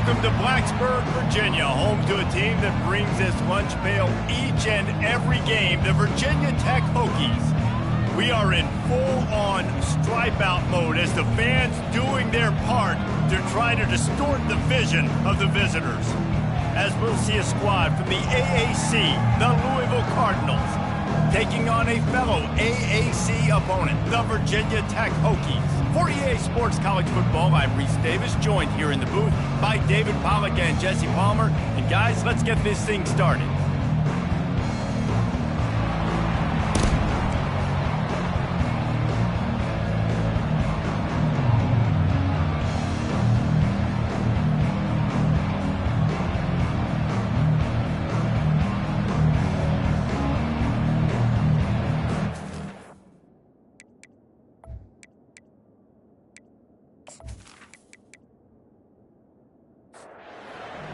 Welcome to Blacksburg, Virginia, home to a team that brings this lunch pail each and every game, the Virginia Tech Hokies. We are in full-on stripe-out mode as the fans doing their part to try to distort the vision of the visitors. As we'll see a squad from the AAC, the Louisville Cardinals, taking on a fellow AAC opponent, the Virginia Tech Hokies. For EA Sports College Football, I'm Reese Davis, joined here in the booth by David Pollack and Jesse Palmer. And guys, let's get this thing started.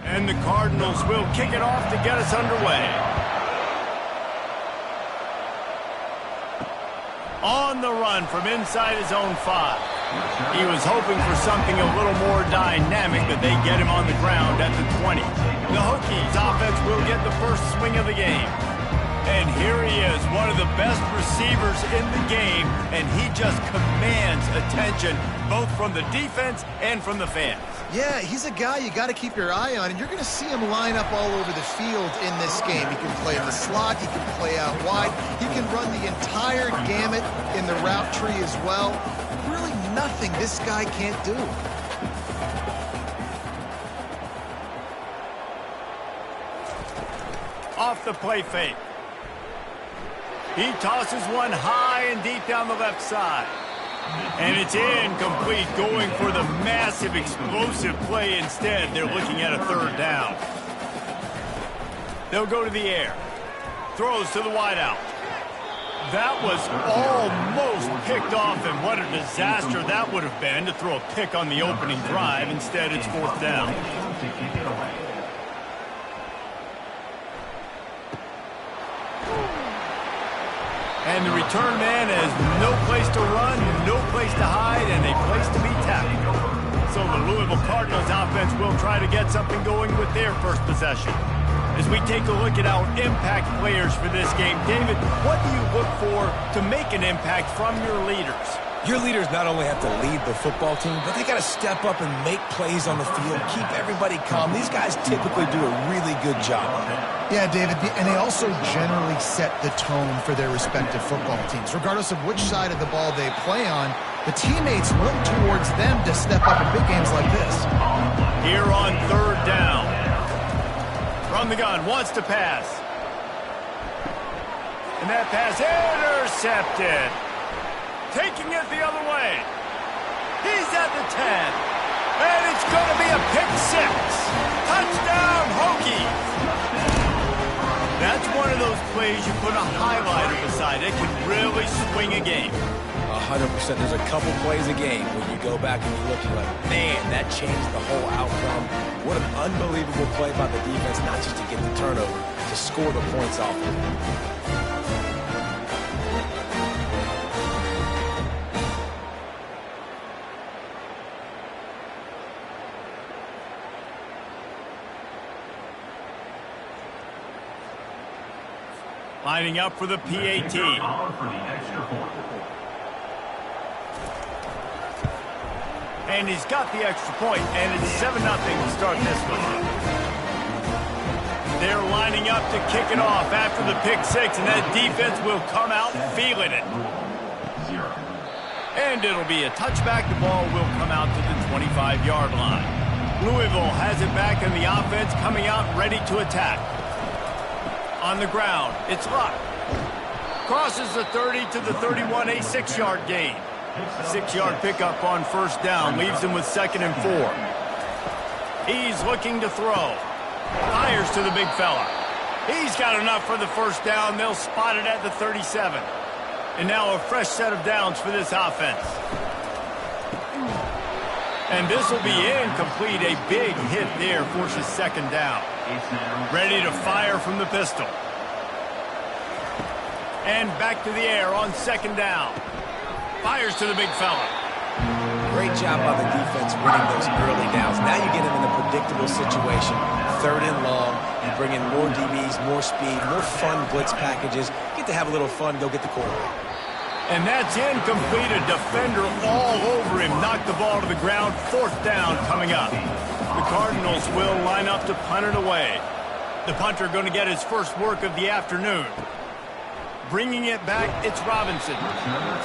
And the Cardinals will kick it off to get us underway. On the run from inside his own 5. He was hoping for something a little more dynamic, but they get him on the ground at the 20. The Hokies offense will get the first swing of the game. And here he is, one of the best receivers in the game, and he just commands attention both from the defense and from the fans. Yeah, he's a guy you got to keep your eye on, and you're going to see him line up all over the field in this game. He can play in the slot, he can play out wide, he can run the entire gamut in the route tree as well. Really nothing this guy can't do. Off the play fake. He tosses one high and deep down the left side. And it's incomplete, going for the massive, explosive play instead. They're looking at a third down. They'll go to the air. Throws to the wideout. That was almost picked off, and what a disaster that would have been to throw a pick on the opening drive. Instead, it's fourth down. And the return man has no place to run, no place to hide, and a place to be tackled. So the Louisville Cardinals offense will try to get something going with their first possession. As we take a look at our impact players for this game, David, what do you look for to make an impact from your leaders? Your leaders not only have to lead the football team, but they got to step up and make plays on the field, keep everybody calm. These guys typically do a really good job of it. Yeah, David, and they also generally set the tone for their respective football teams. Regardless of which side of the ball they play on, the teammates look towards them to step up in big games like this. Here on third down. From the gun, wants to pass. And that pass intercepted. Taking it the other way. He's at the 10. And it's going to be a pick 6. Touchdown, Hokies. That's one of those plays you put a highlighter beside. It can really swing a game. 100%. There's a couple plays a game where you go back and you look and you're like, man, that changed the whole outcome. What an unbelievable play by the defense, not just to get the turnover, to score the points off of it. Lining up for the PAT. And he's got the extra point, and it's 7-0 to start this one. They're lining up to kick it off after the pick 6, and that defense will come out feeling it. And it'll be a touchback. The ball will come out to the 25-yard line. Louisville has it back, and the offense coming out ready to attack. On the ground, it's Luck. Crosses the 30 to the 31, a 6-yard gain. 6-yard pickup on first down, leaves him with 2nd and 4. He's looking to throw. Fires to the big fella. He's got enough for the first down. They'll spot it at the 37. And now a fresh set of downs for this offense. And this will be incomplete. A big hit there forces 2nd down. Ready to fire from the pistol. And back to the air on 2nd down. Fires to the big fella. Great job by the defense winning those early downs. Now you get them in a predictable situation. 3rd and long. You bring in more DBs, more speed, more fun blitz packages. You get to have a little fun, go get the quarterback. And that's incomplete. A defender all over him. Knocked the ball to the ground. 4th down coming up. The Cardinals will line up to punt it away. The punter going to get his first work of the afternoon. Bringing it back, it's Robinson.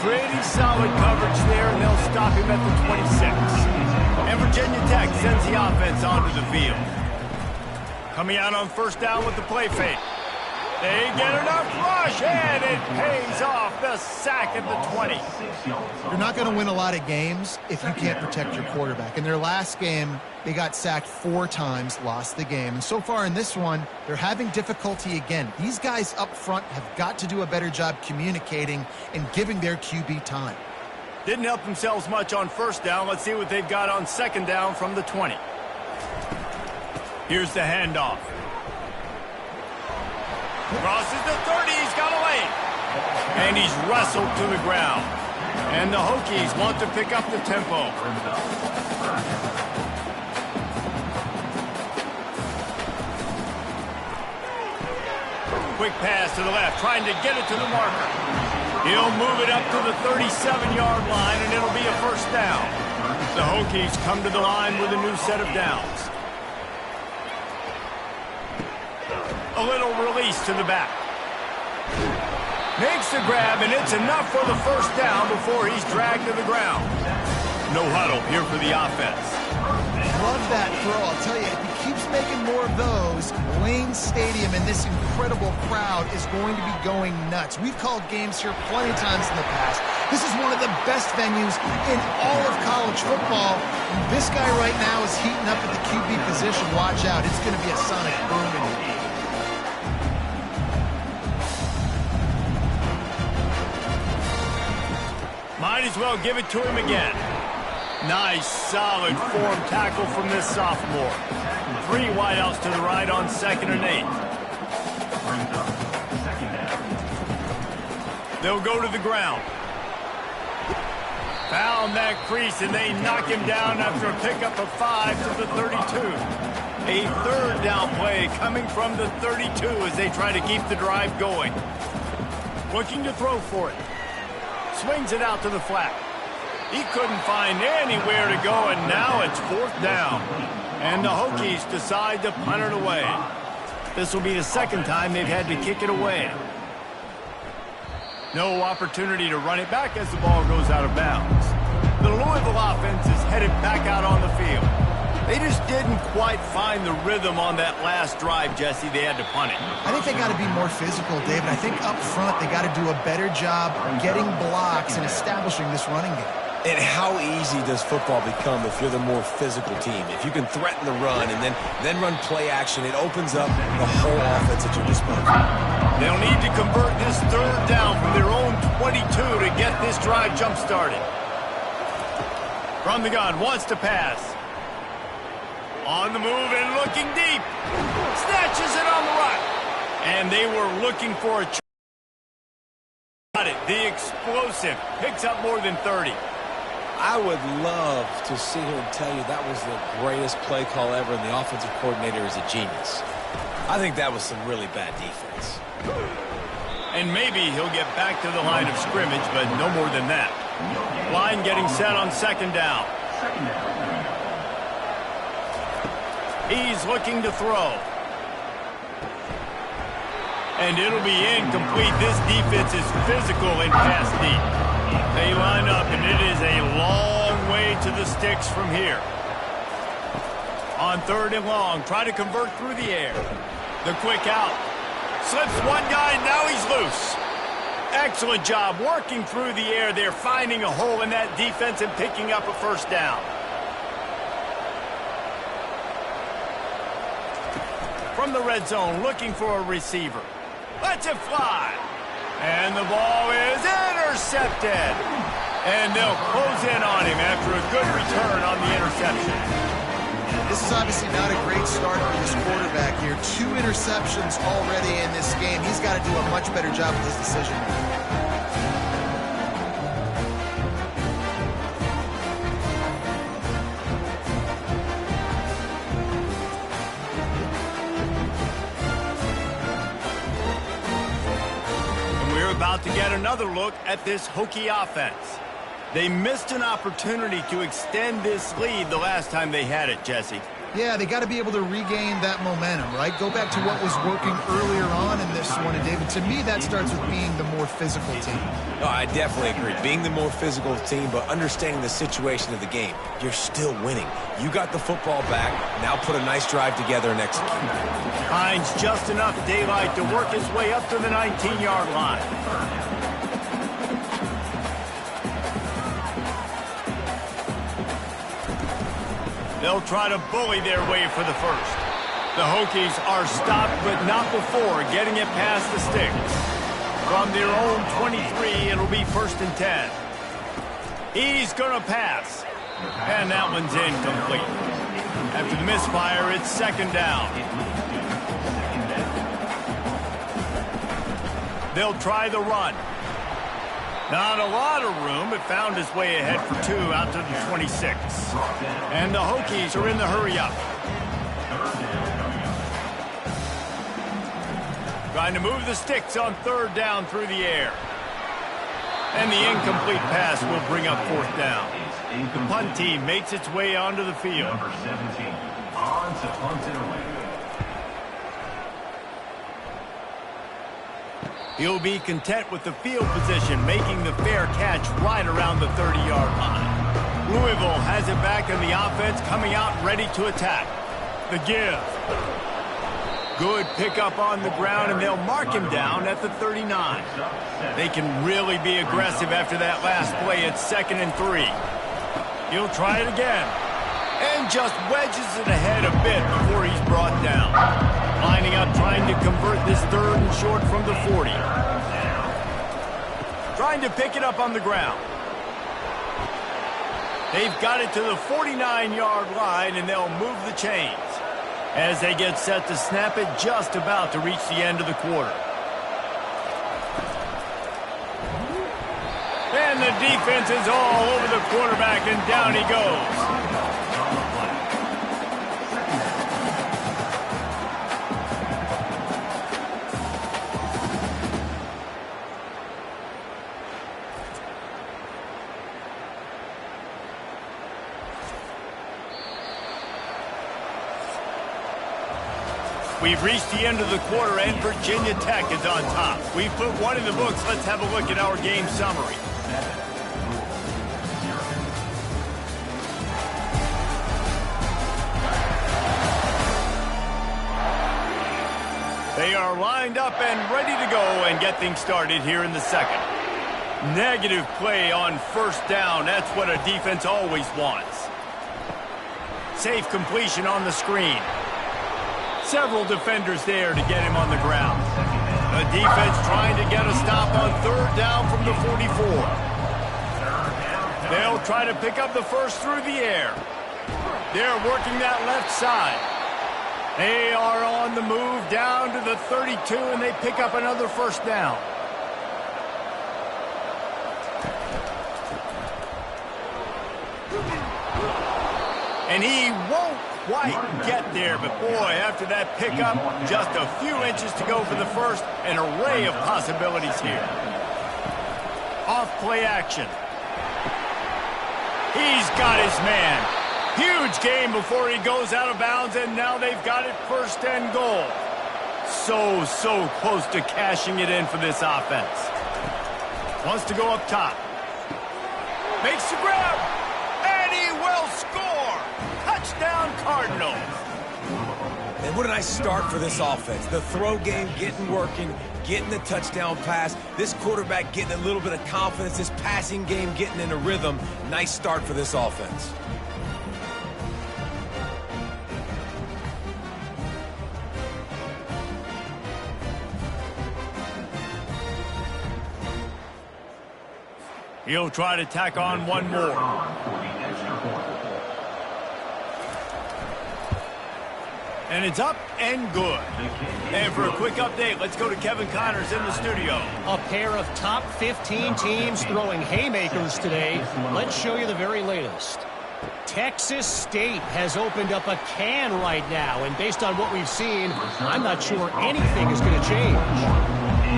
Pretty solid coverage there, and they'll stop him at the 26. And Virginia Tech sends the offense onto the field. Coming out on 1st down with the play fake. They get enough rush, and it pays off. The sack at the 20. You're not going to win a lot of games if you can't protect your quarterback. In their last game, they got sacked 4 times, lost the game. And so far in this one, they're having difficulty again. These guys up front have got to do a better job communicating and giving their QB time. Didn't help themselves much on 1st down. Let's see what they've got on 2nd down from the 20. Here's the handoff. Crosses the 30, he's got a lane. And he's wrestled to the ground. And the Hokies want to pick up the tempo. Quick pass to the left, trying to get it to the marker. He'll move it up to the 37-yard line, and it'll be a 1st down. The Hokies come to the line with a new set of downs. A little release to the back. Makes the grab, and it's enough for the 1st down before he's dragged to the ground. No huddle here for the offense. Love that throw. I'll tell you, if he keeps making more of those, Lane Stadium and this incredible crowd is going to be going nuts. We've called games here plenty of times in the past. This is one of the best venues in all of college football. And this guy right now is heating up at the QB position. Watch out. It's going to be a sonic boom in here. Might as well give it to him again. Nice, solid form tackle from this sophomore. 3 wideouts to the right on 2nd and 8. They'll go to the ground. Found that crease, and they knock him down after a pickup of 5 to the 32. A 3rd down play coming from the 32 as they try to keep the drive going. Looking to throw for it. Swings it out to the flat. He couldn't find anywhere to go, and now it's 4th down. And the Hokies decide to punt it away. This will be the 2nd time they've had to kick it away. No opportunity to run it back as the ball goes out of bounds. The Louisville offense is headed back out on the field. They just didn't quite find the rhythm on that last drive, Jesse. They had to punt it. I think they got to be more physical, David. I think up front they got to do a better job getting blocks and establishing this running game. And how easy does football become if you're the more physical team? If you can threaten the run and then run play action, it opens up the whole offense at your disposal. They'll need to convert this 3rd down from their own 22 to get this drive jump-started. From the gun, wants to pass. On the move and looking deep. Snatches it on the right. And they were looking for a... Got it. The explosive. Picks up more than 30. I would love to sit here and tell you that was the greatest play call ever, and the offensive coordinator is a genius. I think that was some really bad defense. And maybe he'll get back to the line of scrimmage, but no more than that. Line getting set on 2nd down. He's looking to throw. And it'll be incomplete. This defense is physical and pass deep. They line up, and it is a long way to the sticks from here. On 3rd and long, try to convert through the air. The quick out. Slips one guy, now he's loose. Excellent job working through the air. They're finding a hole in that defense and picking up a 1st down. From the red zone, looking for a receiver. Lets it fly. And the ball is intercepted. And they'll close in on him after a good return on the interception. This is obviously not a great start for this quarterback here. 2 interceptions already in this game. He's got to do a much better job with his decision. about to get another look at this Hokie offense. They missed an opportunity to extend this lead the last time they had it, Jesse. Yeah, they got to be able to regain that momentum, right? Go back to what was working earlier on in this one. And, David, to me, that starts with being the more physical team. No, I definitely agree. Being the more physical team, but understanding the situation of the game. You're still winning. You got the football back. Now put a nice drive together and execute. Finds just enough daylight to work his way up to the 19-yard line. They'll try to bully their way for the first. The Hokies are stopped, but not before getting it past the sticks. From their own 23, it'll be 1st and 10. He's going to pass. And that one's incomplete. After the misfire, it's 2nd down. They'll try the run. Not a lot of room, but found his way ahead for 2 out to the 26. And the Hokies are in the hurry-up. Trying to move the sticks on 3rd down through the air. And the incomplete pass will bring up 4th down. The punt team makes its way onto the field. Number 17, on to punt it away. He'll be content with the field position, making the fair catch right around the 30-yard line. Louisville has it back in the offense, coming out ready to attack. The give. Good pickup on the ground, and they'll mark him down at the 39. They can really be aggressive after that last play. It's 2nd and 3. He'll try it again. And just wedges it ahead a bit before he's brought down. Lining up, trying to convert this 3rd and short from the 40. Trying to pick it up on the ground. They've got it to the 49-yard line, and they'll move the chains as they get set to snap it, just about to reach the end of the quarter. And the defense is all over the quarterback, and down he goes. We've reached the end of the quarter, and Virginia Tech is on top. We've put one in the books. Let's have a look at our game summary. They are lined up and ready to go and get things started here in the second. Negative play on 1st down. That's what a defense always wants. Safe completion on the screen. Several defenders there to get him on the ground. The defense trying to get a stop on 3rd down from the 44. They'll try to pick up the first through the air. They're working that left side. They are on the move down to the 32, and they pick up another 1st down. And he won't quite get there, but boy, after that pickup, just a few inches to go for the first. An array of possibilities here. Off play action. He's got his man. Huge game before he goes out of bounds, and now they've got it 1st and goal. So close to cashing it in for this offense. Wants to go up top. Makes the grab, and he will score. Touchdown, Cardinals. And what a nice start for this offense. The throw game getting working, getting the touchdown pass. This quarterback getting a little bit of confidence. This passing game getting in a rhythm. Nice start for this offense. He'll try to tack on one more. And it's up and good. And for a quick update, let's go to Kevin Connors in the studio. A pair of top 15 teams throwing haymakers today. Let's show you the very latest. Texas State has opened up a can right now, and based on what we've seen, I'm not sure anything is going to change.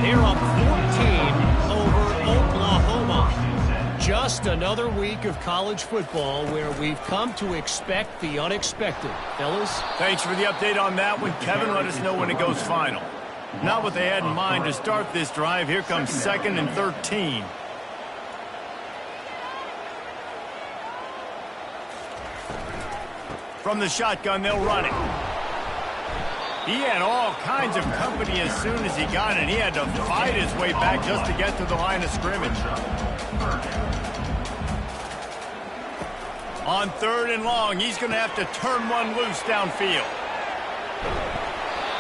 They're up 14 over Oklahoma. Just another week of college football where we've come to expect the unexpected. Fellas? Thanks for the update on that one, Kevin. Let us know when it goes final. Not what they had in mind to start this drive. Here comes 2nd and 13. From the shotgun, they'll run it. He had all kinds of company as soon as he got it. He had to fight his way back just to get to the line of scrimmage. On 3rd and long, he's going to have to turn one loose downfield.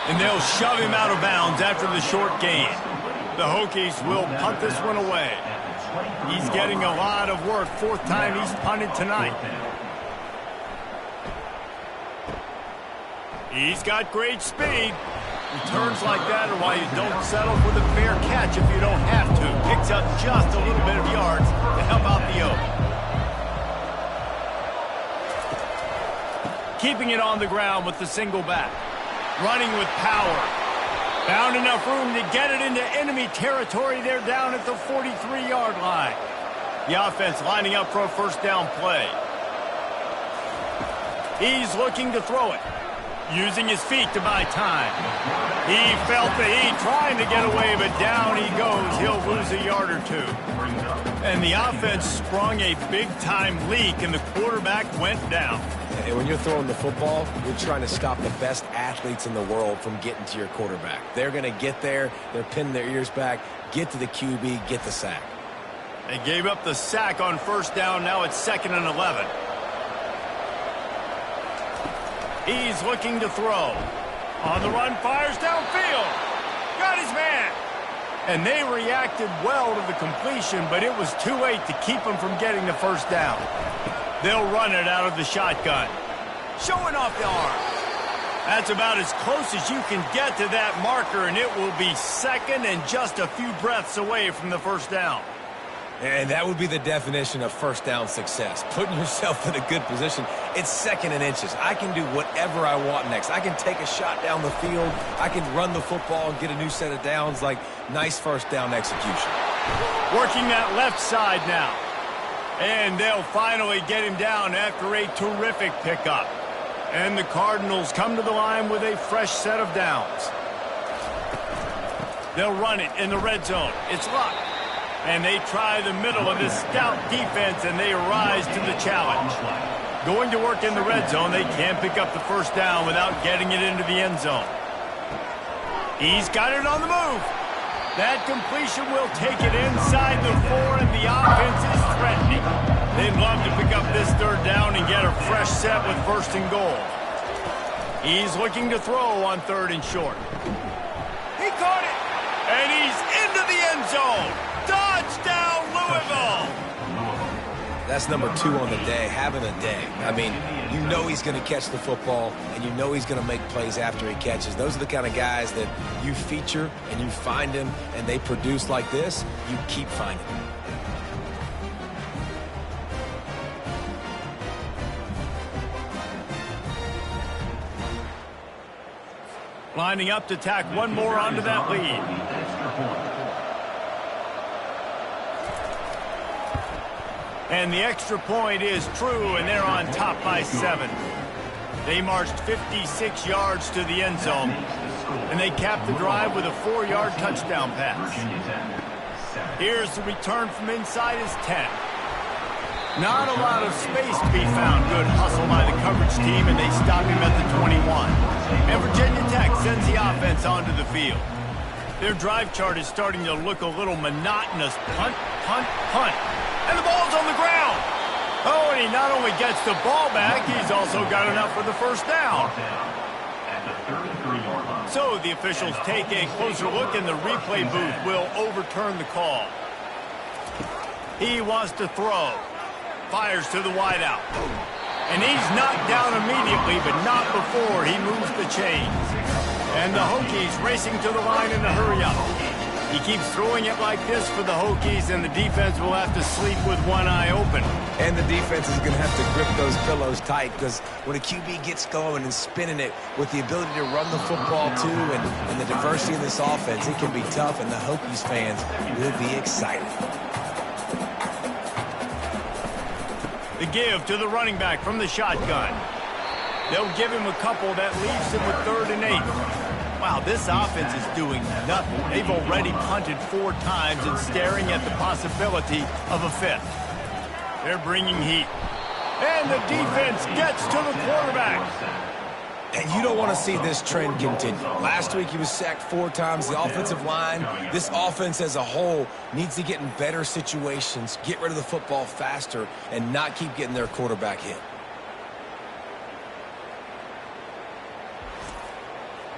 And they'll shove him out of bounds after the short gain. The Hokies will punt this one away. He's getting a lot of work. 4th time he's punted tonight. He's got great speed. Returns like that are why you don't settle for the fair catch if you don't have to. Picks up just a little bit of yards to help out the Oak. Keeping it on the ground with the single back. Running with power. Found enough room to get it into enemy territory. They're down at the 43-yard line. The offense lining up for a first down play. He's looking to throw it. Using his feet to buy time. He felt the heat trying to get away, but down he goes. He'll lose a yard or two. And the offense sprung a big-time leak, and the quarterback went down. And when you're throwing the football, you're trying to stop the best athletes in the world from getting to your quarterback. They're going to get there. They're pinning their ears back, get to the QB, get the sack. They gave up the sack on first down. Now it's 2nd and 11. He's looking to throw. On the run, fires downfield. Got his man. And they reacted well to the completion, but it was too late to keep him from getting the first down. They'll run it out of the shotgun. Showing off the arm. That's about as close as you can get to that marker, and it will be 2nd and just a few breaths away from the first down. And that would be the definition of first down success. Putting yourself in a good position. It's 2nd and inches. I can do whatever I want next. I can take a shot down the field. I can run the football and get a new set of downs. Like, nice first down execution. Working that left side now. And they'll finally get him down after a terrific pickup. And the Cardinals come to the line with a fresh set of downs. They'll run it in the red zone. It's locked. And they try the middle of this stout defense, and they rise to the challenge. Going to work in the red zone, they can't pick up the first down without getting it into the end zone. He's got it on the move. That completion will take it inside the 4, and the offense is threatening. They'd love to pick up this 3rd down and get a fresh set with 1st and goal. He's looking to throw on 3rd and short. He caught it, and he's into the end zone. Touchdown, Louisville! That's number 2 on the day, having a day. I mean, you know he's going to catch the football, and you know he's going to make plays after he catches. Those are the kind of guys that you feature, and you find them, and they produce like this, you keep finding them. Lining up to tack one more onto that lead. And the extra point is true, and they're on top by 7. They marched 56 yards to the end zone, and they capped the drive with a 4-yard touchdown pass. Here's the return from inside his 10. Not a lot of space to be found. Good hustle by the coverage team, and they stop him at the 21. And Virginia Tech sends the offense onto the field. Their drive chart is starting to look a little monotonous. Punt, punt, punt. And the ball's on the ground. Oh, and he not only gets the ball back, he's also got enough for the first down. So the officials take a closer look, and the replay booth will overturn the call. He wants to throw. Fires to the wideout. And he's knocked down immediately, but not before he moves the chains. And the Hokies racing to the line in a hurry up. He keeps throwing it like this for the Hokies, and the defense will have to sleep with one eye open. And the defense is going to have to grip those pillows tight, because when a QB gets going and spinning it with the ability to run the football too and the diversity of this offense, it can be tough, and the Hokies fans will be excited. The give to the running back from the shotgun. They'll give him a couple that leaves him with 3rd and 8. Wow, this offense is doing nothing. They've already punted 4 times and staring at the possibility of a 5th. They're bringing heat. And the defense gets to the quarterback. And you don't want to see this trend continue. Last week he was sacked 4 times. The offensive line, this offense as a whole, needs to get in better situations, get rid of the football faster, and not keep getting their quarterback hit.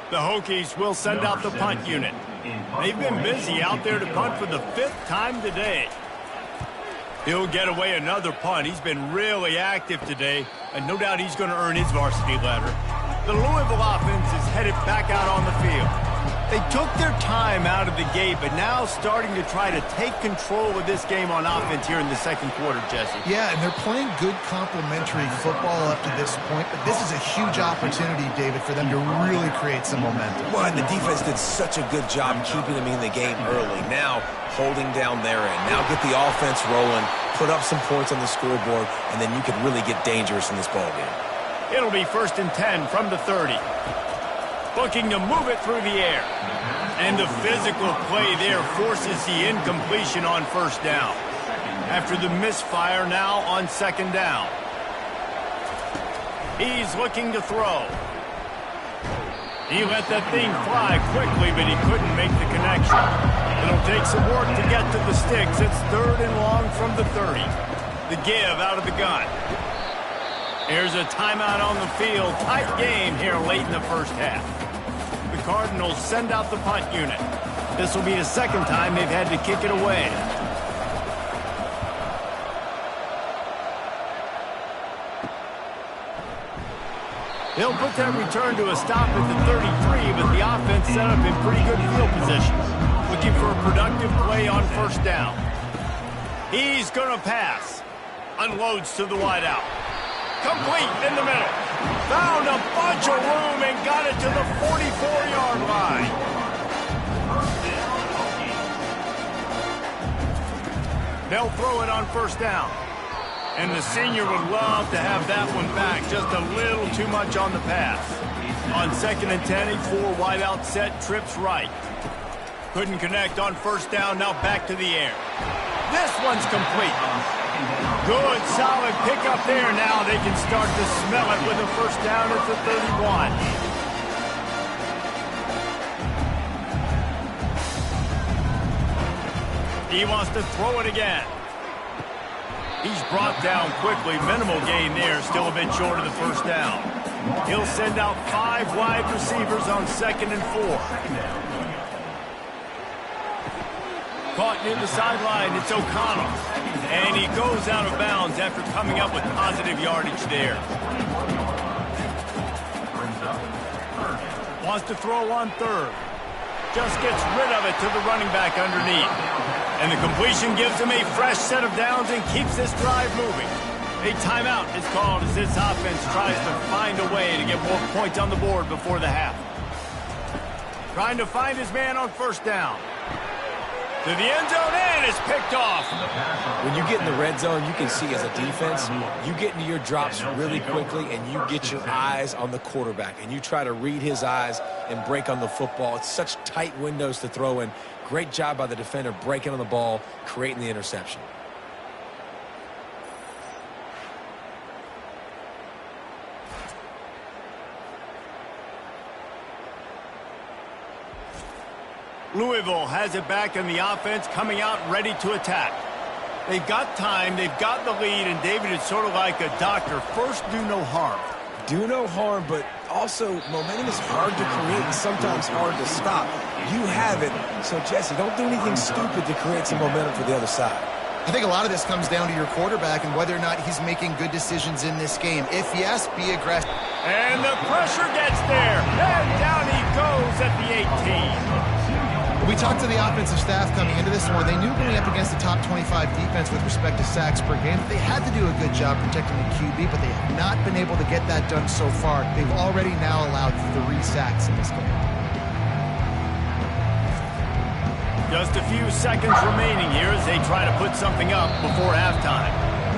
The Hokies will send out the punt unit. They've been busy out there to punt for the 5th time today. He'll get away another punt. He's been really active today, and no doubt he's going to earn his varsity letter. The Louisville offense is headed back out on the field. They took their time out of the gate, but now starting to try to take control of this game on offense here in the 2nd quarter, Jesse. Yeah, and they're playing good complementary football up to this point, but this is a huge opportunity, David, for them to really create some momentum. Well, and the defense did such a good job keeping them in the game early. Now, holding down their end. Now get the offense rolling, put up some points on the scoreboard, and then you can really get dangerous in this ballgame. It'll be 1st and 10 from the 30. Looking to move it through the air. And the physical play there forces the incompletion on 1st down. After the misfire, now on 2nd down. He's looking to throw. He let that thing fly quickly, but he couldn't make the connection. It'll take some work to get to the sticks. It's 3rd and long from the 30. The give out of the gun. Here's a timeout on the field. Tight game here late in the 1st half. The Cardinals send out the punt unit. This will be the 2nd time they've had to kick it away. They'll put that return to a stop at the 33, but the offense set up in pretty good field position. Looking for a productive play on 1st down. He's going to pass. Unloads to the wideout. Complete in the middle. Found a bunch of room and got it to the 44-yard line. They'll throw it on 1st down. And the senior would love to have that one back. Just a little too much on the pass. On 2nd and 10, a 4 wideout set, trips right. Couldn't connect on 1st down, now back to the air. This one's complete. Good, solid pickup there. Now they can start to smell it with a 1st down at the 31. He wants to throw it again. He's brought down quickly. Minimal gain there. Still a bit short of the 1st down. He'll send out 5 wide receivers on 2nd and 4. Caught near the sideline. It's O'Connell. And he goes out of bounds after coming up with positive yardage there. Wants to throw on 3rd. Just gets rid of it to the running back underneath. And the completion gives him a fresh set of downs and keeps this drive moving. A timeout is called as this offense tries to find a way to get more points on the board before the half. Trying to find his man on 1st down. To the end zone, and it's picked off. When you get in the red zone, you can see as a defense, you get into your drops really quickly and you get your eyes on the quarterback and you try to read his eyes and break on the football. It's such tight windows to throw in. Great job by the defender breaking on the ball, creating the interception. Louisville has it back in the offense, coming out ready to attack. They've got time, they've got the lead, and David is sort of like a doctor. First, do no harm. Do no harm, but also momentum is hard to create and sometimes hard to stop. You have it, so Jesse, don't do anything stupid to create some momentum for the other side. I think a lot of this comes down to your quarterback and whether or not he's making good decisions in this game. If yes, be aggressive. And the pressure gets there, and down he goes at the 18. We talked to the offensive staff coming into this one. They knew going up against the top 25 defense with respect to sacks per game, they had to do a good job protecting the QB, but they have not been able to get that done so far. They've already now allowed 3 sacks in this game. Just a few seconds remaining here as they try to put something up before halftime.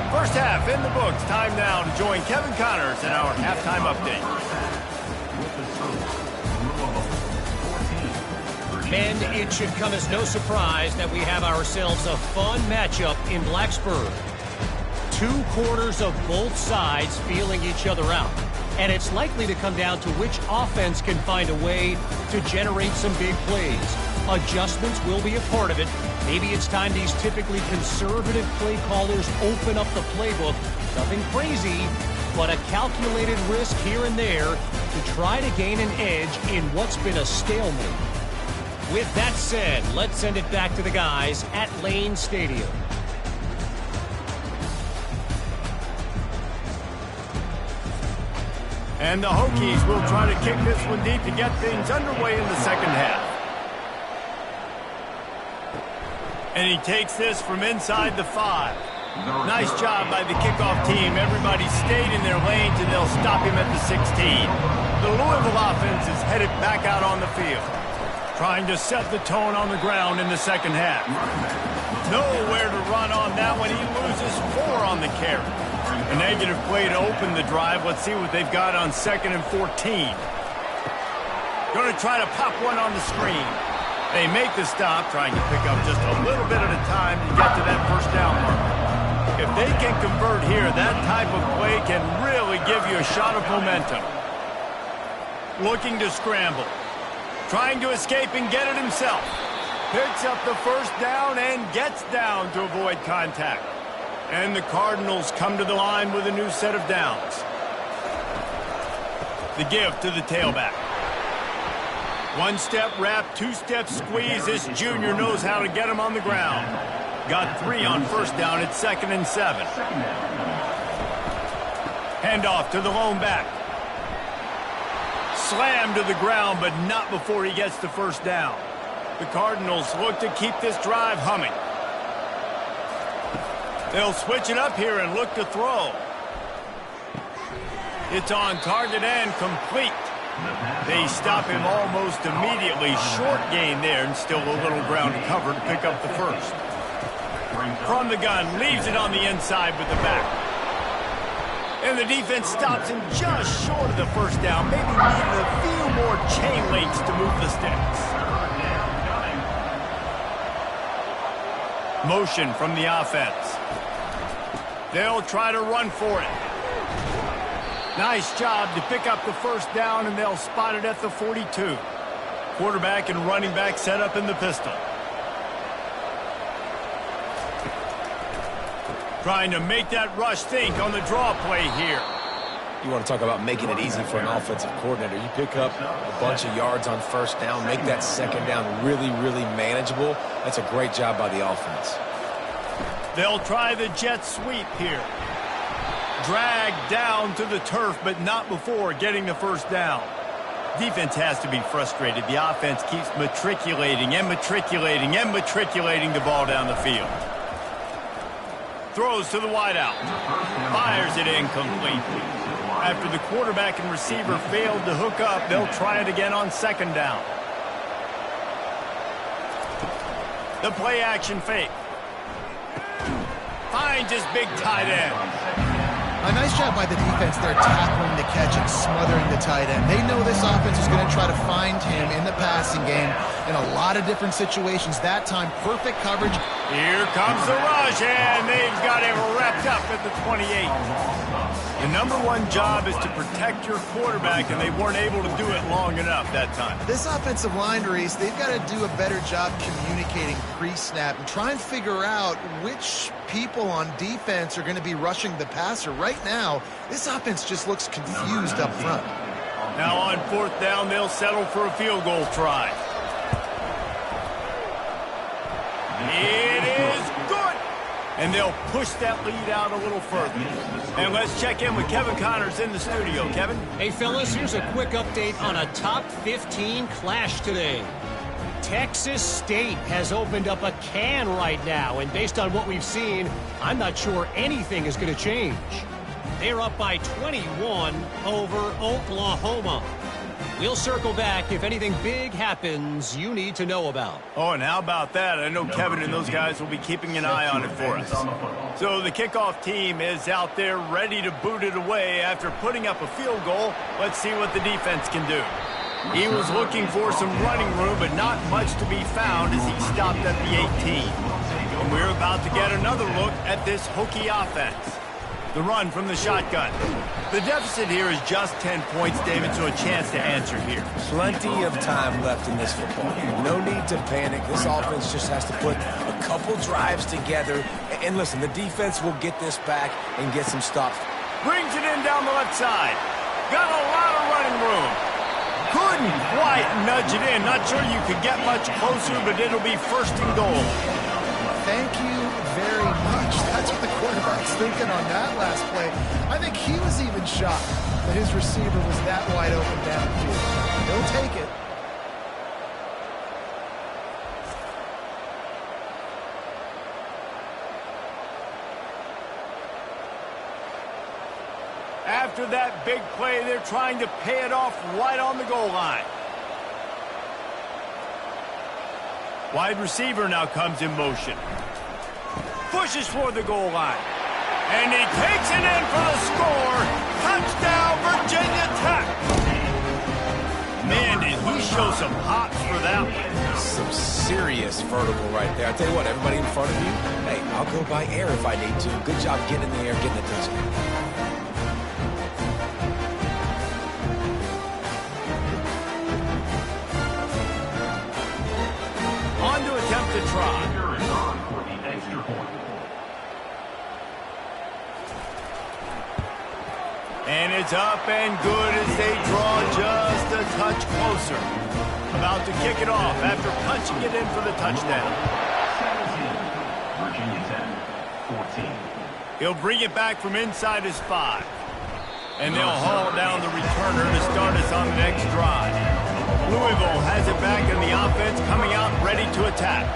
First half in the books. Time now to join Kevin Connors in our halftime update. And it should come as no surprise that we have ourselves a fun matchup in Blacksburg. 2 quarters of both sides feeling each other out. And it's likely to come down to which offense can find a way to generate some big plays. Adjustments will be a part of it. Maybe it's time these typically conservative play callers open up the playbook. Nothing crazy, but a calculated risk here and there to try to gain an edge in what's been a stalemate. With that said, let's send it back to the guys at Lane Stadium. And the Hokies will try to kick this one deep to get things underway in the second half. And he takes this from inside the 5. Nice job by the kickoff team. Everybody stayed in their lanes, and they'll stop him at the 16. The Louisville offense is headed back out on the field, trying to set the tone on the ground in the second half. Nowhere to run on that one. He loses 4 on the carry. A negative play to open the drive. Let's see what they've got on 2nd and 14. Going to try to pop one on the screen. They make the stop, trying to pick up just a little bit at a time to get to that first down mark. If they can convert here, that type of play can really give you a shot of momentum. Looking to scramble. Trying to escape and get it himself. Picks up the first down and gets down to avoid contact. And the Cardinals come to the line with a new set of downs. The give to the tailback. 1-step wrap, 2-step squeeze. This junior knows how to get him on the ground. Got 3 on first down at 2nd and 7. Handoff to the lone back. Slammed to the ground, but not before he gets the first down. The Cardinals look to keep this drive humming. They'll switch it up here and look to throw. It's on target and complete. They stop him almost immediately. Short gain there, and still a little ground to cover to pick up the first. From the gun, leaves it on the inside with the back. And the defense stops him just short of the first down. Maybe needed a few more chain links to move the sticks. Motion from the offense. They'll try to run for it. Nice job to pick up the first down, and they'll spot it at the 42. Quarterback and running back set up in the pistol. Trying to make that rush think on the draw play here. You want to talk about making it easy for an offensive coordinator. You pick up a bunch of yards on first down, make that second down really, really manageable. That's a great job by the offense. They'll try the jet sweep here. Dragged down to the turf, but not before getting the first down. Defense has to be frustrated. The offense keeps matriculating and matriculating and matriculating the ball down the field. Throws to the wideout. Fires it incomplete. After the quarterback and receiver failed to hook up, they'll try it again on second down. The play action fake. Finds his big tight end. A nice job by the defense there, tackling the catch and smothering the tight end. They know this offense is going to try to find him in the passing game in a lot of different situations. That time, perfect coverage. Here comes the rush, and they've got him wrapped up at the 28. The number one job is to protect your quarterback, and they weren't able to do it long enough that time. This offensive line, Reese, they've got to do a better job communicating pre-snap and try and figure out which people on defense are going to be rushing the passer. Right now, this offense just looks confused up front. Now on fourth down, they'll settle for a field goal try. It is good. And they'll push that lead out a little further. And let's check in with Kevin Connors in the studio. Kevin? Hey, fellas, here's a quick update on a top 15 clash today. Texas State has opened up a can right now, and based on what we've seen, I'm not sure anything is going to change. They're up by 21 over Oklahoma. We'll circle back if anything big happens you need to know about. Oh, and how about that? I know Kevin and those guys will be keeping an eye on it for us. So the kickoff team is out there ready to boot it away after putting up a field goal. Let's see what the defense can do. He was looking for some running room, but not much to be found as he stopped at the 18. And we're about to get another look at this Hokie offense. The run from the shotgun. The deficit here is just 10 points, David, so a chance to answer here. Plenty of time left in this football game. No need to panic. This offense just has to put a couple drives together. And listen, the defense will get this back and get some stops. Brings it in down the left side. Got a lot of running room. Couldn't quite nudge it in. Not sure you could get much closer, but it'll be first and goal. Thank you very much. That's what the quarterback's thinking on that last play. I think he was even shocked that his receiver was that wide open downfield. He'll take it. After that big play, they're trying to pay it off right on the goal line. Wide receiver now comes in motion. Pushes for the goal line. And he takes it in for the score. Touchdown, Virginia Tech. Man, did he show some hops for that one. Some serious vertical right there. I tell you what, everybody in front of you, hey, I'll go by air if I need to. Good job getting in the air, getting the touchdown. To try. And it's up and good as they draw just a touch closer. About to kick it off after punching it in for the touchdown. 17, Virginia Tech, 14. He'll bring it back from inside his 5. And they'll haul down the returner to start us on the next drive. Louisville has it back in the offense, coming out ready to attack.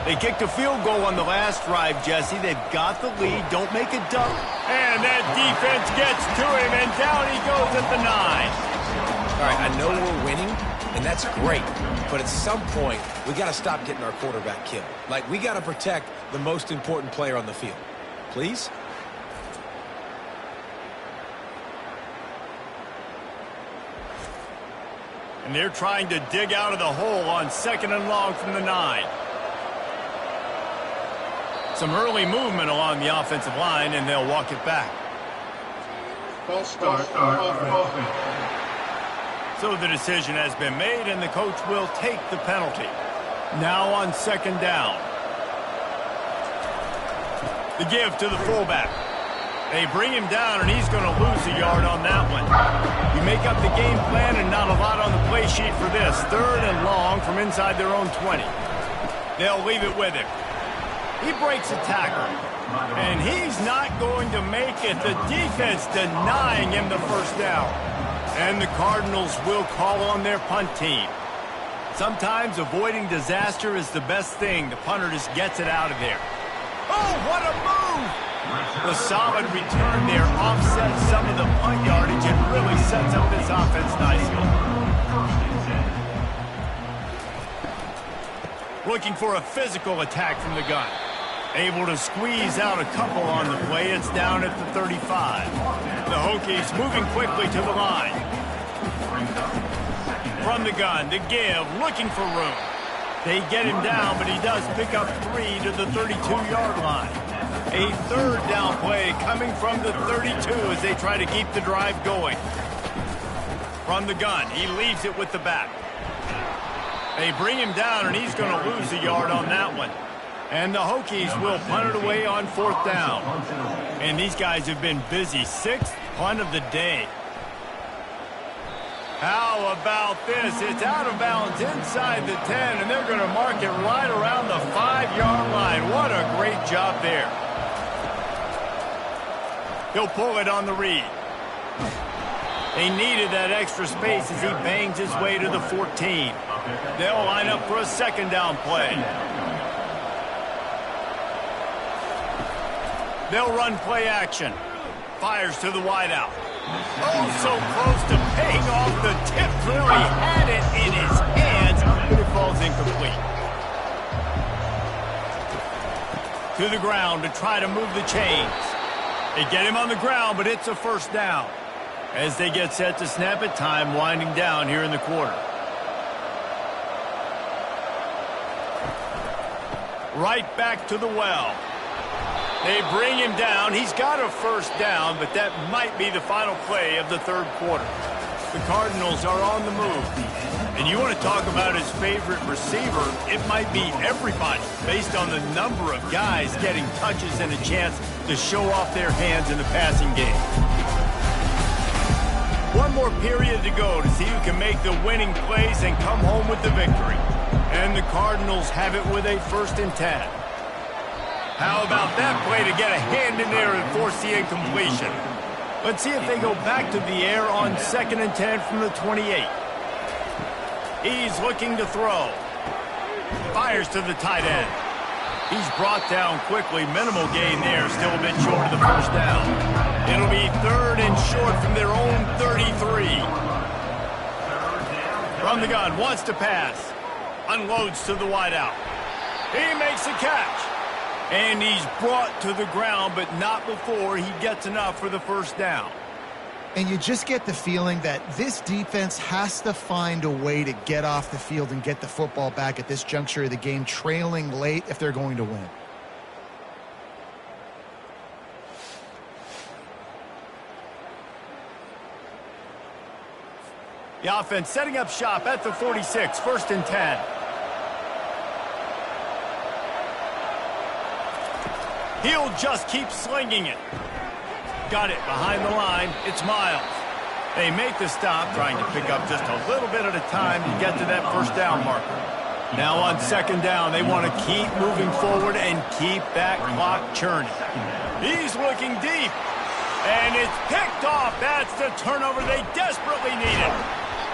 They kicked a field goal on the last drive, Jesse. They've got the lead. Don't make it duck. And that defense gets to him, and down he goes at the 9. All right, I know we're winning, and that's great. But at some point, we got to stop getting our quarterback killed. Like, we got to protect the most important player on the field. Please? And they're trying to dig out of the hole on 2nd and long from the 9. Some early movement along the offensive line, and they'll walk it back. False start offense. So the decision has been made, and the coach will take the penalty. Now on 2nd down. The give to the fullback. They bring him down, and he's going to lose a yard on that one. You make up the game plan, and not a lot on the play sheet for this. 3rd and long from inside their own 20. They'll leave it with him. He breaks a tackle, and he's not going to make it. The defense denying him the first down. And the Cardinals will call on their punt team. Sometimes avoiding disaster is the best thing. The punter just gets it out of there. Oh, what a move! The solid return there offsets some of the punt yardage and really sets up this offense nicely. Looking for a physical attack from the gun. Able to squeeze out a couple on the play. It's down at the 35. The Hokies moving quickly to the line. From the gun, the give, looking for room. They get him down, but he does pick up 3 to the 32-yard line. A 3rd down play coming from the 32 as they try to keep the drive going. From the gun, he leaves it with the back. They bring him down, and he's going to lose a yard on that one. And the Hokies will punt it away on 4th down. And these guys have been busy. 6th punt of the day. How about this? It's out of bounds inside the 10, and they're going to mark it right around the 5-yard line. What a great job there. He'll pull it on the read. He needed that extra space as he bangs his way to the 14. They'll line up for a second down play. They'll run play action. Fires to the wideout. Oh, so close to paying off the tip drill. He had it in his hands, but it falls incomplete. To the ground to try to move the chains. They get him on the ground, but it's a first down. As they get set to snap it, time winding down here in the quarter. Right back to the well. They bring him down. He's got a first down, but that might be the final play of the third quarter. The Cardinals are on the move. And you want to talk about his favorite receiver, it might be everybody, based on the number of guys getting touches and a chance to show off their hands in the passing game. One more period to go to see who can make the winning plays and come home with the victory. And the Cardinals have it with a 1st and 10. How about that play to get a hand in there and force the incompletion? Let's see if they go back to the air on 2nd and 10 from the 28. He's looking to throw. Fires to the tight end. He's brought down quickly. Minimal gain there. Still a bit short of the first down. It'll be 3rd and short from their own 33. From the gun. Wants to pass. Unloads to the wideout. He makes a catch. And he's brought to the ground, but not before he gets enough for the first down. And you just get the feeling that this defense has to find a way to get off the field and get the football back at this juncture of the game, trailing late if they're going to win. The offense setting up shop at the 46, 1st and 10. He'll just keep slinging it. Got it behind the line. It's Miles. They make the stop, trying to pick up just a little bit at a time to get to that first down marker. Now on 2nd down, they want to keep moving forward and keep that clock churning. He's looking deep. And it's picked off. That's the turnover they desperately needed.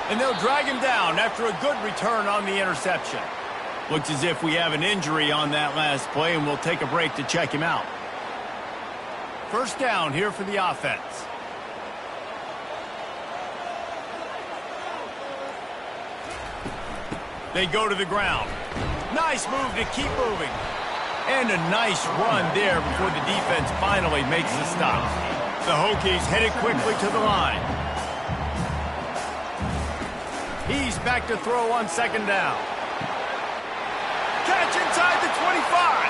And they'll drag him down after a good return on the interception. Looks as if we have an injury on that last play, and we'll take a break to check him out. First down here for the offense. They go to the ground. Nice move to keep moving. And a nice run there before the defense finally makes the stop. The Hokies headed quickly to the line. He's back to throw on 2nd down. Catch inside the 25.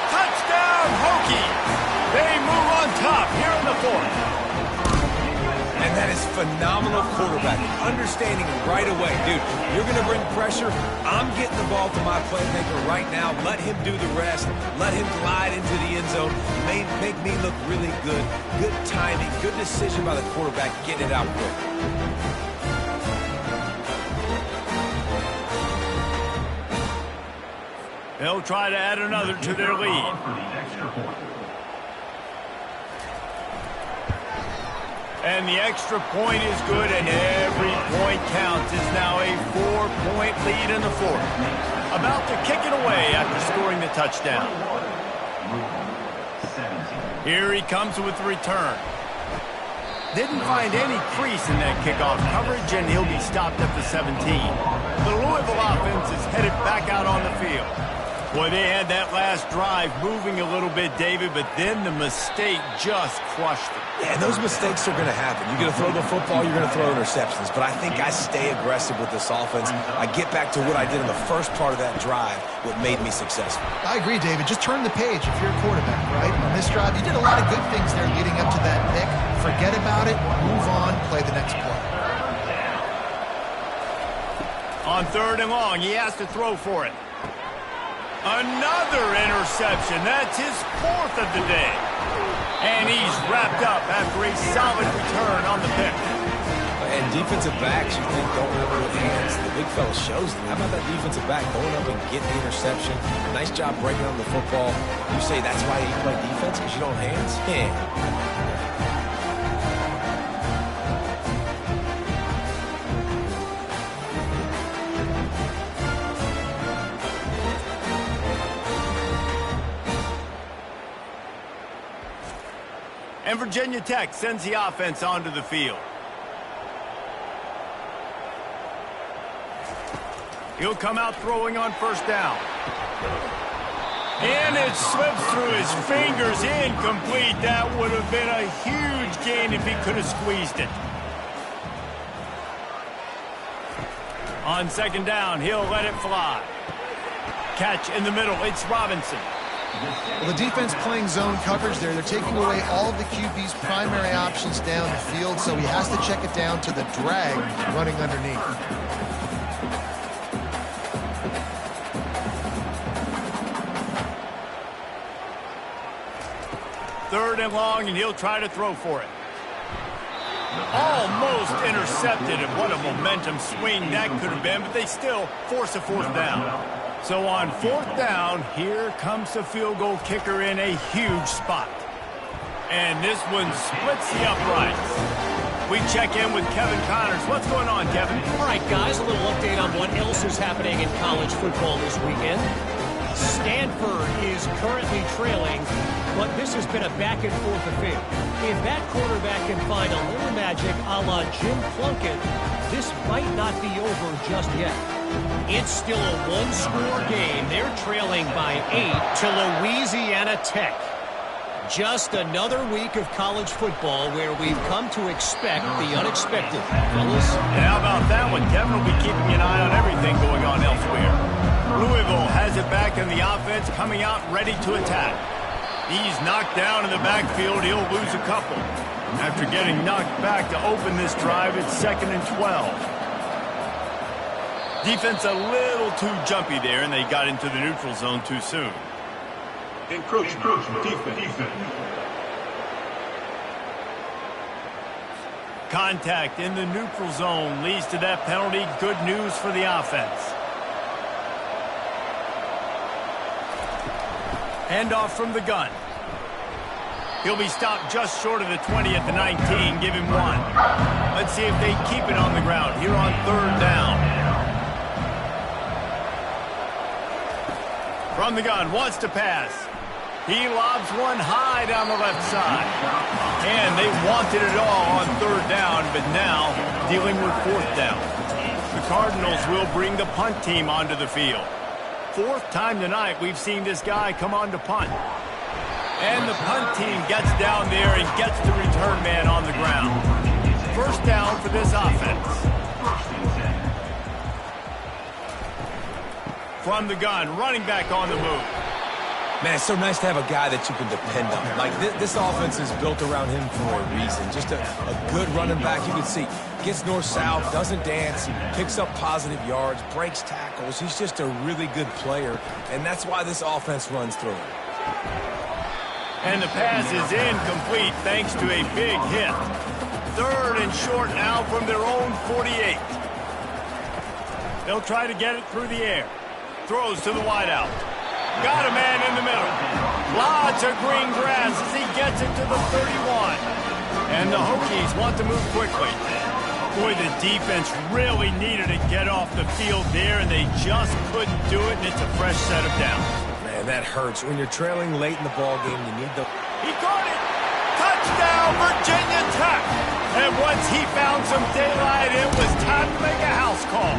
Touchdown, Hokies. They move on top here in the 4th. And that is phenomenal quarterback. Understanding right away, dude, you're going to bring pressure. I'm getting the ball to my playmaker right now. Let him do the rest. Let him glide into the end zone. Make me look really good. Good timing. Good decision by the quarterback. Getting it out quick. They'll try to add another to their lead. And the extra point is good, and every point counts. It's now a 4-point lead in the 4th. About to kick it away after scoring the touchdown. Here he comes with the return. Didn't find any crease in that kickoff coverage, and he'll be stopped at the 17. The Louisville offense is headed back out on the field. Boy, they had that last drive moving a little bit, David, but then the mistake just crushed them. Yeah, and those mistakes are going to happen. You're going to throw the football, you're going to throw interceptions. But I think I stay aggressive with this offense. I get back to what I did in the first part of that drive, what made me successful. I agree, David. Just turn the page if you're a quarterback, right? On this drive, you did a lot of good things there leading up to that pick. Forget about it, move on, play the next play. On 3rd and long, he has to throw for it. Another interception. That's his 4th of the day. And he's wrapped up after a solid return on the pick. And defensive backs, you think, don't have good hands. The big fella shows them. How about that defensive back going up and getting the interception? Nice job breaking on the football. You say that's why you play defense, because you don't have hands? Yeah. And Virginia Tech sends the offense onto the field. He'll come out throwing on first down. And it slips through his fingers, incomplete. That would have been a huge gain if he could have squeezed it. On second down, he'll let it fly. Catch in the middle, it's Robinson. Well, the defense playing zone coverage there. They're taking away all of the QB's primary options down the field, so he has to check it down to the drag running underneath. Third and long, and he'll try to throw for it. Almost intercepted, and what a momentum swing that could have been, but they still force a fourth down. So on fourth down, here comes the field goal kicker in a huge spot. And this one splits the uprights. We check in with Kevin Connors. What's going on, Kevin? All right, guys, a little update on what else is happening in college football this weekend. Stanford is currently trailing, but this has been a back-and-forth affair. If that quarterback can find a little magic a la Jim Plunkett, this might not be over just yet. It's still a one-score game. They're trailing by 8 to Louisiana Tech. Just another week of college football where we've come to expect the unexpected, fellas. And how about that one? Kevin will be keeping an eye on everything going on elsewhere. Louisville has it back in the offense, coming out ready to attack. He's knocked down in the backfield. He'll lose a couple. After getting knocked back to open this drive, it's 2nd and 12. Defense a little too jumpy there, and they got into the neutral zone too soon. Encroachment. Defense. Contact in the neutral zone leads to that penalty. Good news for the offense. Handoff from the gun. He'll be stopped just short of the 20 at the 19. Give him 1. Let's see if they keep it on the ground here on third down. From the gun, wants to pass. He lobs one high down the left side. And they wanted it all on third down, but now dealing with fourth down. The Cardinals will bring the punt team onto the field. Fourth time tonight we've seen this guy come on to punt. And the punt team gets down there and gets the return man on the ground. First down for this offense. From the gun, running back on the move. Man, it's so nice to have a guy that you can depend on. Like, this offense is built around him for a reason. Just a good running back. You can see, gets north-south, doesn't dance, picks up positive yards, breaks tackles. He's just a really good player, and that's why this offense runs through him. And the pass is incomplete thanks to a big hit. Third and short now from their own 48. They'll try to get it through the air. Throws to the wideout. Got a man in the middle. Lots of green grass as he gets it to the 31. And the Hokies want to move quickly. Boy, the defense really needed to get off the field there, and they just couldn't do it, and it's a fresh set of downs. Man, that hurts. When you're trailing late in the ball game, you need the... He caught it! Touchdown, Virginia Tech! And once he found some daylight, it was time to make a house call.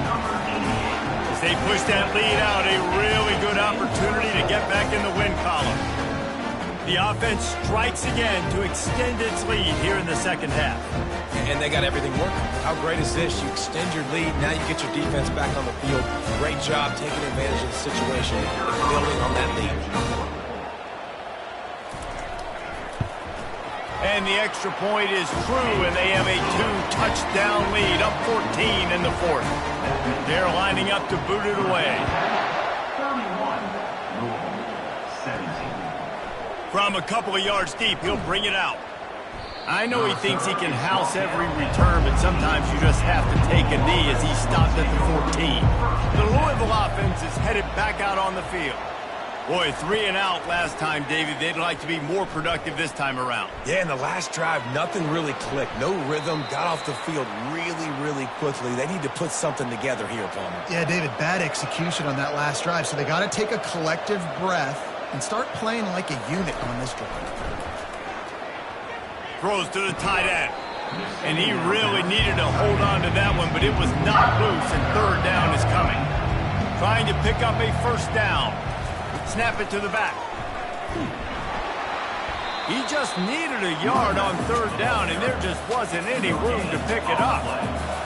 As they push that lead out, a really good opportunity to get back in the win column. The offense strikes again to extend its lead here in the second half. And they got everything working. How great is this? You extend your lead, now you get your defense back on the field. Great job taking advantage of the situation and building on that lead. And the extra point is true, and they have a 2-touchdown lead, up 14 in the fourth. They're lining up to boot it away. 31. Louisville, 17. From a couple of yards deep, he'll bring it out. I know he thinks he can house every return, but sometimes you just have to take a knee as he stopped at the 14. The Louisville offense is headed back out on the field. Boy, 3 and out last time, David. They'd like to be more productive this time around. Yeah, in the last drive, nothing really clicked. No rhythm, got off the field really quickly. They need to put something together here, Palmer. Yeah, David, bad execution on that last drive, so they got to take a collective breath and start playing like a unit on this drive. Throws to the tight end. And he really needed to hold on to that one, but it was not loose, and third down is coming. Trying to pick up a first down. Snap it to the back. He just needed a yard on third down, and there just wasn't any room to pick it up.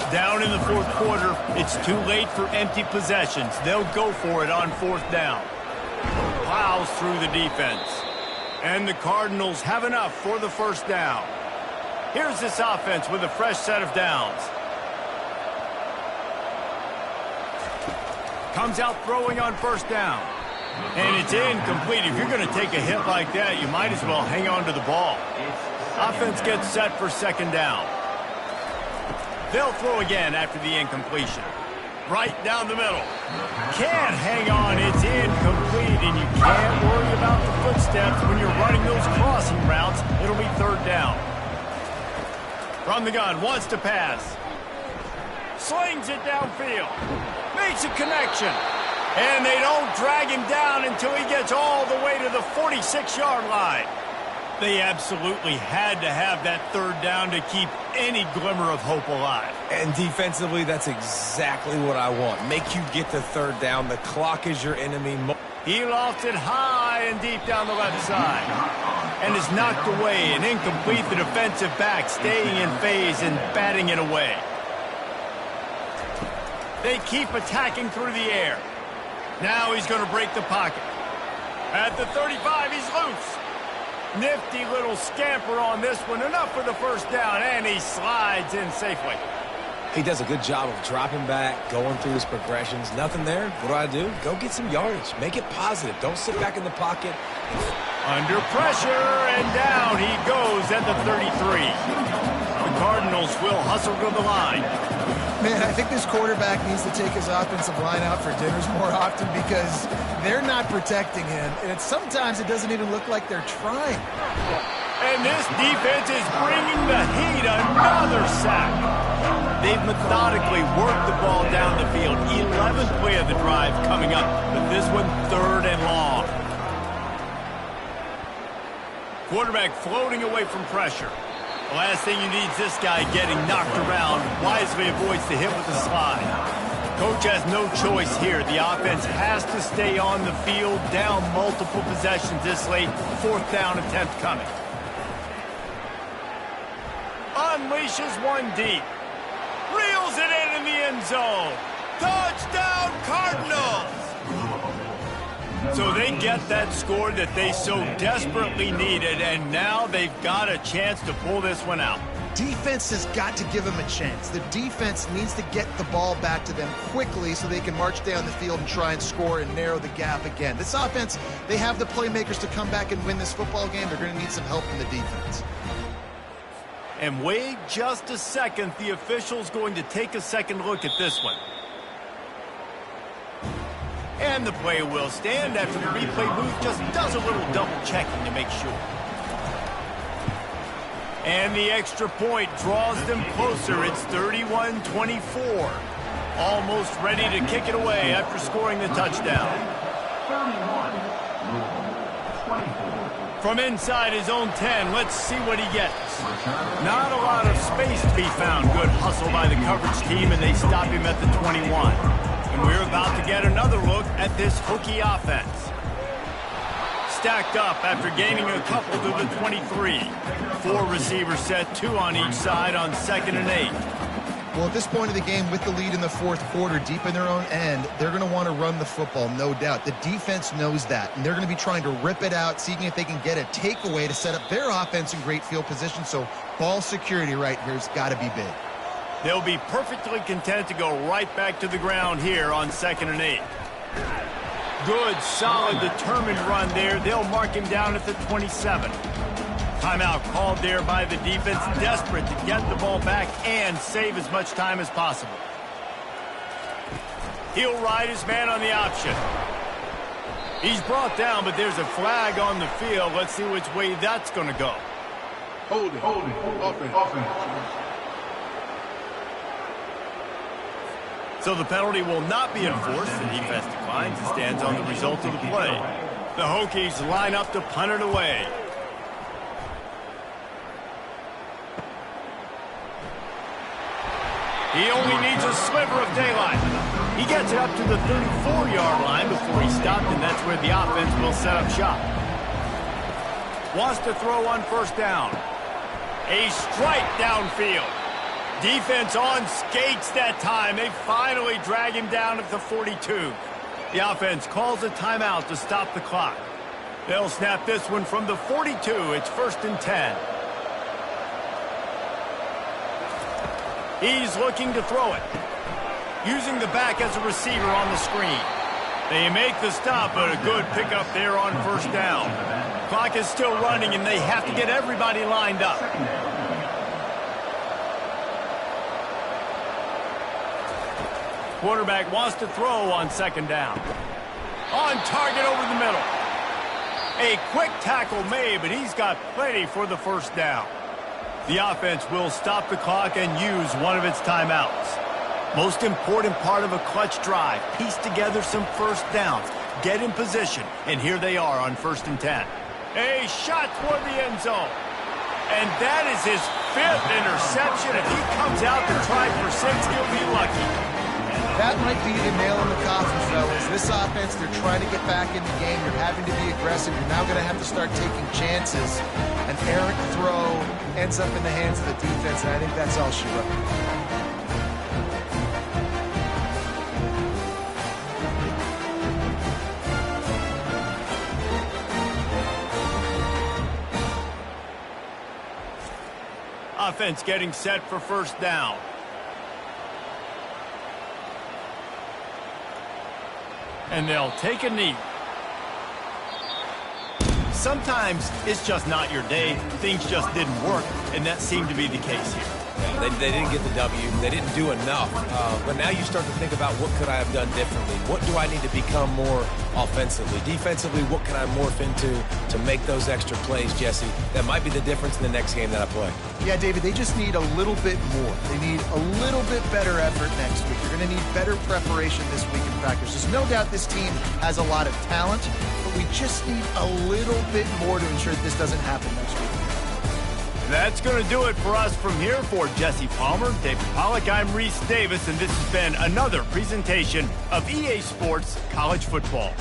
Down in the fourth quarter, it's too late for empty possessions. They'll go for it on fourth down. Plows through the defense. And the Cardinals have enough for the first down. Here's this offense with a fresh set of downs. Comes out throwing on first down. And it's incomplete. If you're going to take a hit like that, you might as well hang on to the ball. Offense gets set for second down. They'll throw again after the incompletion. Right down the middle. Can't hang on. It's incomplete, and you can't worry about the footsteps when you're running those crossing routes. It'll be third down. From the gun, wants to pass. Slings it downfield. Makes a connection. And they don't drag him down until he gets all the way to the 46-yard line. They absolutely had to have that third down to keep any glimmer of hope alive. And defensively, that's exactly what I want. Make you get the third down. The clock is your enemy. He lofts it high and deep down the left side. And is knocked away and incomplete. The defensive back staying in phase and batting it away. They keep attacking through the air. Now he's going to break the pocket. At the 35, he's loose. Nifty little scamper on this one. Enough for the first down, and he slides in safely. He does a good job of dropping back, going through his progressions. Nothing there. What do? Go get some yardage. Make it positive. Don't sit back in the pocket. Under pressure, and down he goes at the 33. The Cardinals will hustle to the line. Man, I think this quarterback needs to take his offensive line out for dinners more often because they're not protecting him. And sometimes it doesn't even look like they're trying. And this defense is bringing the heat. Another sack. They've methodically worked the ball down the field. 11th play of the drive coming up. But this one, third and long. Quarterback floating away from pressure. The last thing you need is this guy getting knocked around. Wisely avoids the hit with the slide. Coach has no choice here. The offense has to stay on the field, down multiple possessions this late. Fourth down attempt coming. Unleashes one deep. Reels it in the end zone. Touchdown, Cardinals! So they get that score that they so desperately needed, and now they've got a chance to pull this one out. Defense has got to give them a chance. The defense needs to get the ball back to them quickly so they can march down the field and try and score and narrow the gap again. This offense, they have the playmakers to come back and win this football game. They're going to need some help from the defense. And wait just a second. The official's going to take a second look at this one. And the play will stand after the replay booth just does a little double checking to make sure. And the extra point draws them closer. It's 31-24. Almost ready to kick it away after scoring the touchdown. 24. From inside his own 10, let's see what he gets. Not a lot of space to be found. Good hustle by the coverage team, and they stop him at the 21. And we're about to get another look at this Hokie offense. Stacked up after gaining a couple to the 23. 4 receivers set, 2 on each side on 2nd and 8. Well, at this point of the game, with the lead in the fourth quarter, deep in their own end, they're going to want to run the football, no doubt. The defense knows that, and they're going to be trying to rip it out, seeing if they can get a takeaway to set up their offense in great field position. So ball security right here has got to be big. They'll be perfectly content to go right back to the ground here on 2nd and 8. Good, solid, determined run there. They'll mark him down at the 27. Timeout called there by the defense, desperate to get the ball back and save as much time as possible. He'll ride his man on the option. He's brought down, but there's a flag on the field. Let's see which way that's going to go. Hold it. Offense. So the penalty will not be enforced. The defense declines and stands on the result of the play. The Hokies line up to punt it away. He only needs a sliver of daylight. He gets it up to the 34-yard line before he stopped, and that's where the offense will set up shop. Wants to throw on first down. A strike downfield. Defense on skates that time. They finally drag him down at the 42. The offense calls a timeout to stop the clock. They'll snap this one from the 42. It's 1st and 10. He's looking to throw it. Using the back as a receiver on the screen. They make the stop, but a good pickup there on first down. Clock is still running, and they have to get everybody lined up. Quarterback wants to throw on second down. On target over the middle. A quick tackle made, but he's got plenty for the first down. The offense will stop the clock and use one of its timeouts. Most important part of a clutch drive, piece together some first downs, get in position, and here they are on 1st and 10. A shot toward the end zone. And that is his 5th interception. If he comes out to try for 6, he'll be lucky. That might be the nail in the coffin, fellas. This offense, they're trying to get back in the game. You're having to be aggressive. You're now going to have to start taking chances. An errant throw ends up in the hands of the defense, and I think that's all she wrote. Offense getting set for first down. And they'll take a knee. Sometimes it's just not your day. Things just didn't work, and that seemed to be the case here. Yeah, they didn't get the W. They didn't do enough. But now you start to think about what could I have done differently? What do I need to become more offensively? Defensively, what can I morph into to make those extra plays, Jesse? That might be the difference in the next game that I play. Yeah, David, they just need a little bit more. They need a little bit better effort next week. You're going to need better preparation this week in practice. There's no doubt this team has a lot of talent, but we just need a little bit more to ensure that this doesn't happen next week. That's going to do it for us from here. For Jesse Palmer, David Pollack, I'm Reese Davis, and this has been another presentation of EA Sports College Football.